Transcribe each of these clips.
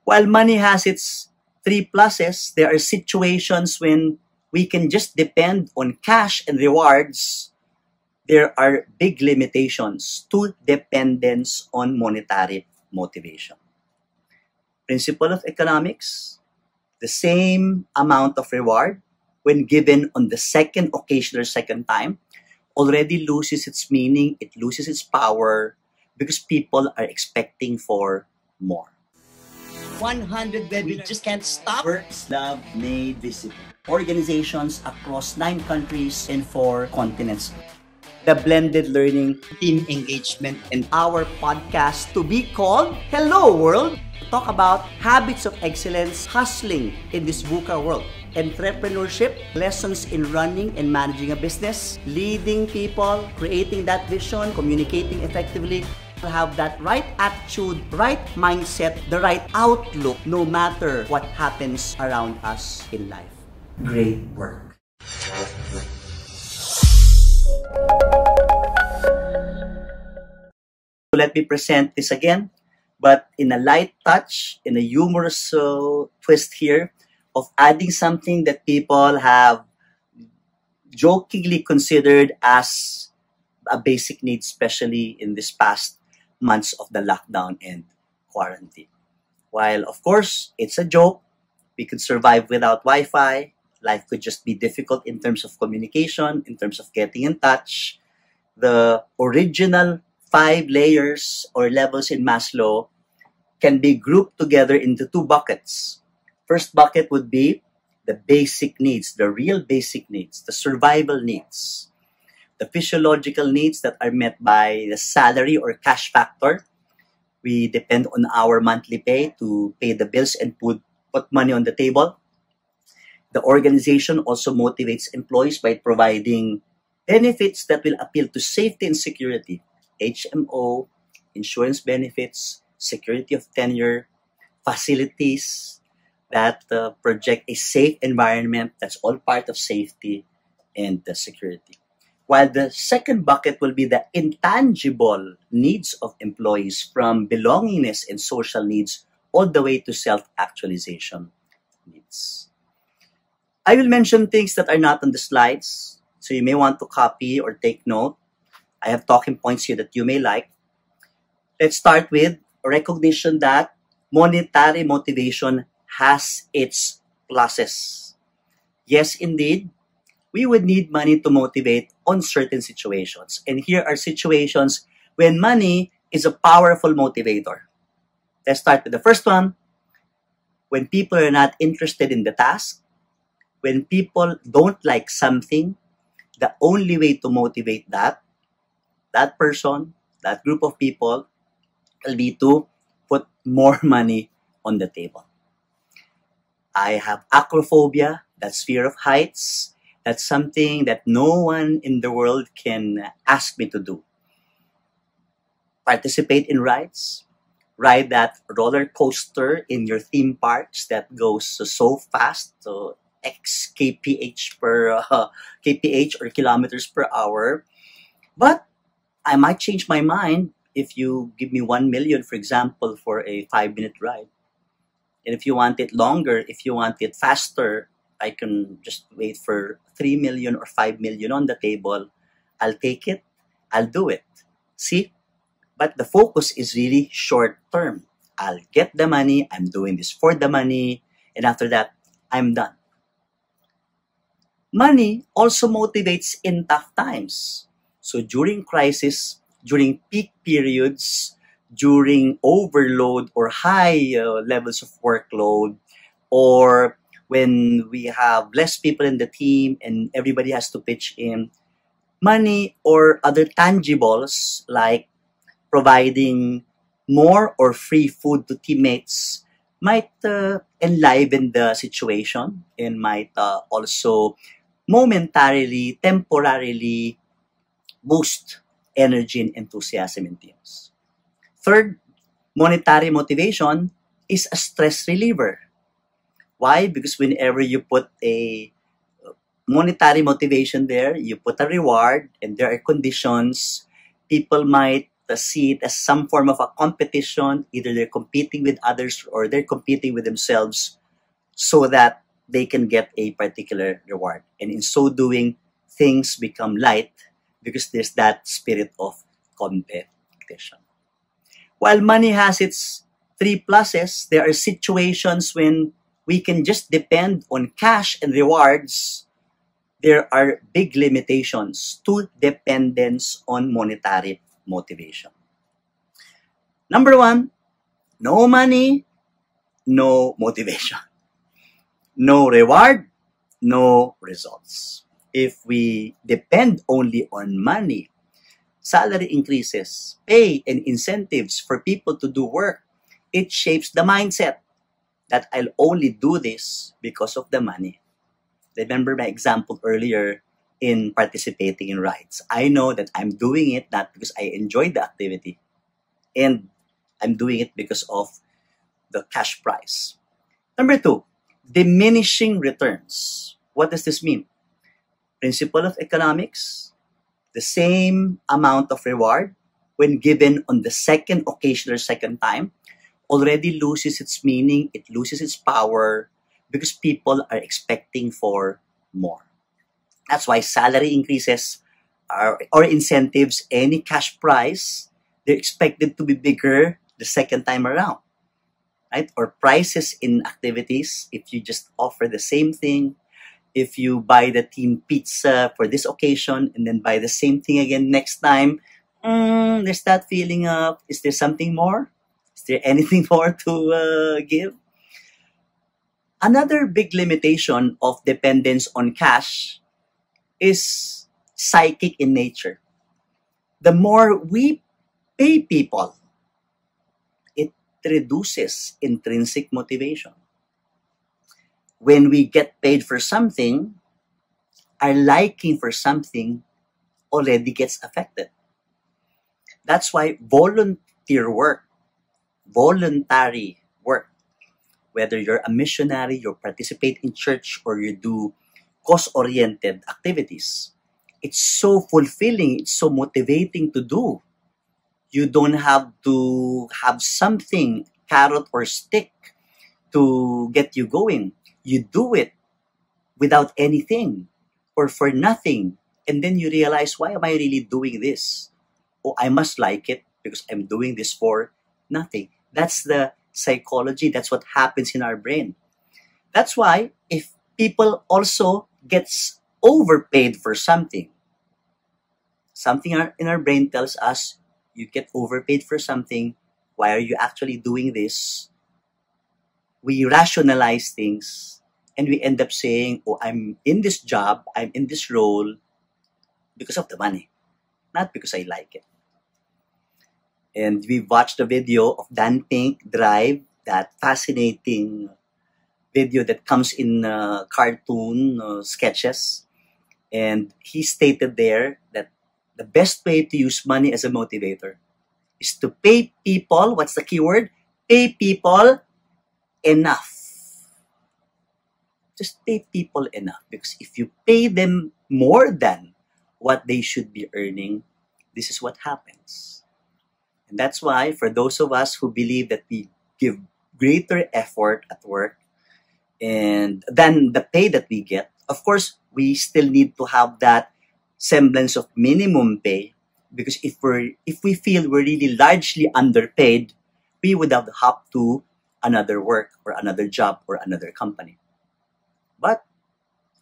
While money has its three pluses, there are situations when we can just depend on cash and rewards. There are big limitations to dependence on monetary motivation. Principle of economics, the same amount of reward when given on the second occasion or second time already loses its meaning, it loses its power because people are expecting for more. 100 where we just can't stop. Work is love made visible. Organizations across 9 countries and 4 continents. The blended learning, team engagement, and our podcast to be called Hello World. Talk about habits of excellence, hustling in this VUCA world, entrepreneurship, lessons in running and managing a business, leading people, creating that vision, communicating effectively, have that right attitude, right mindset, the right outlook, no matter what happens around us in life. Great work. Let me present this again, but in a light touch, in a humorous twist here of adding something that people have jokingly considered as a basic need, especially in this past months of the lockdown and quarantine. While, of course, it's a joke, we could survive without Wi-Fi, life could just be difficult in terms of communication, in terms of getting in touch. The original 5 layers or levels in Maslow can be grouped together into 2 buckets. First bucket would be the basic needs, the real basic needs, the survival needs. The physiological needs that are met by the salary or cash factor. We depend on our monthly pay to pay the bills and put money on the table. The organization also motivates employees by providing benefits that will appeal to safety and security. HMO, insurance benefits, security of tenure, facilities that project a safe environment. That's all part of safety and security. While the second bucket will be the intangible needs of employees, from belongingness and social needs all the way to self-actualization needs. I will mention things that are not on the slides, so you may want to copy or take note. I have talking points here that you may like. Let's start with recognition that monetary motivation has its pluses. Yes, indeed, we would need money to motivate on certain situations. And here are situations when money is a powerful motivator. Let's start with the first one. When people are not interested in the task, when people don't like something, the only way to motivate that person, that group of people, will be to put more money on the table. I have acrophobia, that's fear of heights. That's something that no one in the world can ask me to do. Participate in rides. Ride that roller coaster in your theme parks that goes so fast, so X kph or kilometers per hour. But I might change my mind if you give me 1 million, for example, for a 5-minute ride. And if you want it longer, if you want it faster, I can just wait for 3 million or 5 million on the table. I'll take it. I'll do it. See? But the focus is really short term. I'll get the money. I'm doing this for the money. And after that, I'm done. Money also motivates in tough times. So during crisis, during peak periods, during overload or high levels of workload, or when we have less people in the team and everybody has to pitch in, money or other tangibles like providing more or free food to teammates might enliven the situation and might also momentarily, temporarily boost energy and enthusiasm in teams. Third, monetary motivation is a stress reliever. Why? Because whenever you put a monetary motivation there, you put a reward and there are conditions, people might see it as some form of a competition. Either they're competing with others or they're competing with themselves so that they can get a particular reward. And in so doing, things become light because there's that spirit of competition. While money has its three pluses, there are situations when we can just depend on cash and rewards. There are big limitations to dependence on monetary motivation. Number one, no money, no motivation. No reward, no results. If we depend only on money, salary increases, pay and incentives for people to do work, it shapes the mindset that I'll only do this because of the money. Remember my example earlier in participating in rides. I know that I'm doing it not because I enjoy the activity, and I'm doing it because of the cash prize. Number two, diminishing returns. What does this mean? Principle of economics, the same amount of reward when given on the second occasion or second time already loses its meaning, it loses its power because people are expecting for more. That's why salary increases or incentives, any cash prize, they're expected to be bigger the second time around. Right? Or prices in activities, if you just offer the same thing, if you buy the team pizza for this occasion and then buy the same thing again next time, there's that feeling of, is there something more? Is there anything more to give? Another big limitation of dependence on cash is psychic in nature. The more we pay people, it reduces intrinsic motivation. When we get paid for something, our liking for something already gets affected. That's why voluntary work, whether you're a missionary, you participate in church, or you do cause-oriented activities, it's so fulfilling, it's so motivating to do. You don't have to have something, carrot or stick, to get you going. You do it without anything or for nothing. And then you realize, why am I really doing this? Oh, I must like it because I'm doing this for nothing. That's the psychology. That's what happens in our brain. That's why if people also gets overpaid for something in our brain tells us, you get overpaid for something, why are you actually doing this? We rationalize things and we end up saying, oh, I'm in this job, I'm in this role because of the money, not because I like it. And we watched the video of Dan Pink Drive, that fascinating video that comes in cartoon sketches. And he stated there that the best way to use money as a motivator is to pay people, what's the keyword? Pay people enough. Just pay people enough. Because if you pay them more than what they should be earning, this is what happens. And that's why for those of us who believe that we give greater effort at work and than the pay that we get, of course, we still need to have that semblance of minimum pay, because if we feel we're really largely underpaid, we would have hopped to another work or another job or another company. But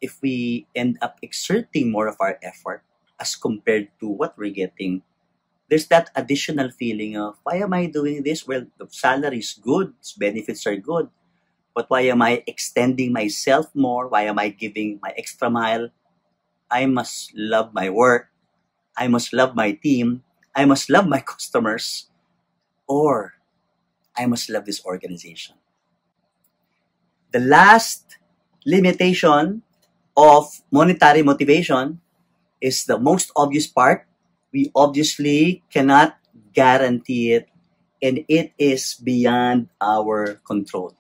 if we end up exerting more of our effort as compared to what we're getting, there's that additional feeling of, why am I doing this? Well, the salary is good, benefits are good, but why am I extending myself more? Why am I giving my extra mile? I must love my work. I must love my team. I must love my customers. Or I must love this organization. The last limitation of monetary motivation is the most obvious part. We obviously cannot guarantee it, and it is beyond our control.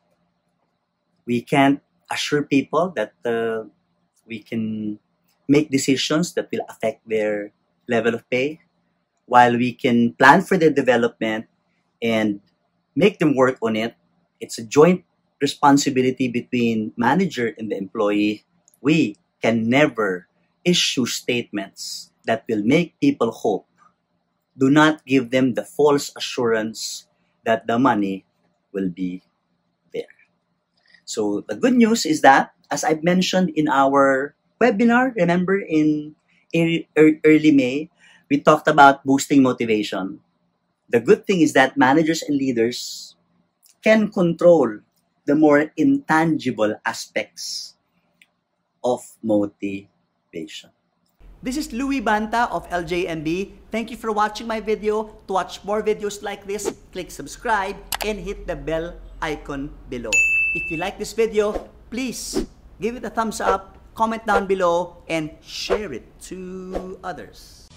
We can't assure people that we can make decisions that will affect their level of pay. while we can plan for their development and make them work on it, it's a joint responsibility between manager and the employee. We can never issue statements that will make people hope. Do not give them the false assurance that the money will be there. So the good news is that, as I've mentioned in our webinar, remember in early May, we talked about boosting motivation. The good thing is that managers and leaders can control the more intangible aspects of motivation. This is Louis Banta of LJMB. Thank you for watching my video. To watch more videos like this, click subscribe and hit the bell icon below. If you like this video, please give it a thumbs up, comment down below, and share it to others.